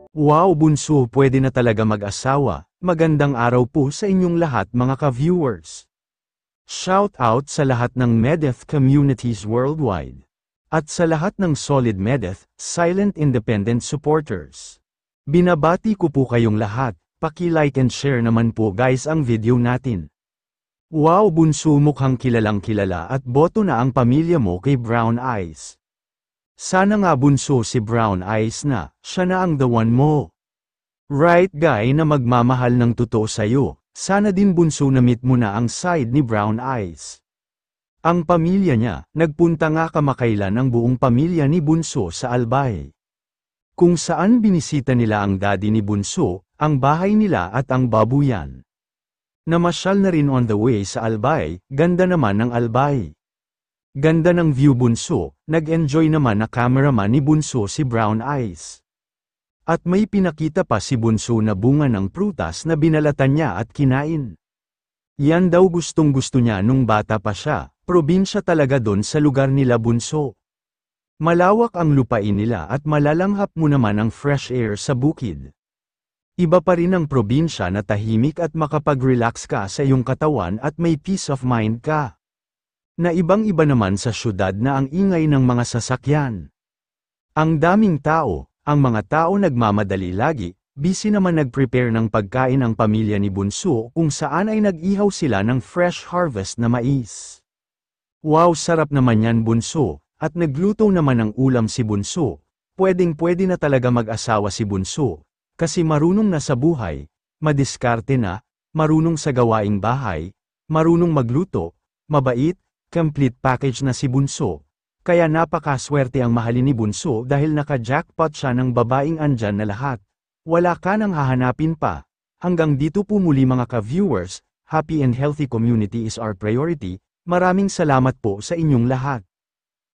Wow bunso, pwede na talaga mag-asawa. Magandang araw po sa inyong lahat mga ka-viewers. Shout out sa lahat ng Medeth communities worldwide. At sa lahat ng solid Medeth, silent independent supporters. Binabati ko po kayong lahat, paki-like and share naman po guys ang video natin. Wow bunso, mukhang kilalang kilala at boto na ang pamilya mo kay Brown Eyes. Sana nga bunso si Brown Eyes na, siya na ang the one mo. Right guy na magmamahal ng totoo sa'yo, sana din bunso na meet mo na ang side ni Brown Eyes. Ang pamilya niya, nagpunta nga kamakailan ang buong pamilya ni Bunso sa Albay. Kung saan binisita nila ang daddy ni Bunso, ang bahay nila at ang babuyan. Namasyal na rin on the way sa Albay, ganda naman ng Albay. Ganda ng view bunso, nag-enjoy naman na cameraman ni Bunso si Brown Eyes. At may pinakita pa si Bunso na bunga ng prutas na binalatan niya at kinain. Yan daw gustong-gusto niya nung bata pa siya, probinsya talaga doon sa lugar nila Bunso. Malawak ang lupain nila at malalanghap mo naman ang fresh air sa bukid. Iba pa rin ang probinsya na tahimik at makapag-relax ka sa iyong katawan at may peace of mind ka. Na ibang-iba naman sa syudad na ang ingay ng mga sasakyan. Ang daming tao, ang mga tao nagmamadali lagi, busy naman nag-prepare ng pagkain ang pamilya ni Bunso kung saan ay nag-ihaw sila ng fresh harvest na mais. Wow, sarap naman yan Bunso, at nagluto naman ng ulam si Bunso, pwedeng-pwede na talaga mag-asawa si Bunso, kasi marunong na sa buhay, madiskarte na, marunong sa gawaing bahay, marunong magluto, mabait, complete package na si Bunso, kaya napakaswerte ang mahalin ni Bunso dahil naka-jackpot siya ng babaeng andyan na lahat. Wala ka nang hahanapin pa. Hanggang dito po muli mga ka-viewers, happy and healthy community is our priority, maraming salamat po sa inyong lahat.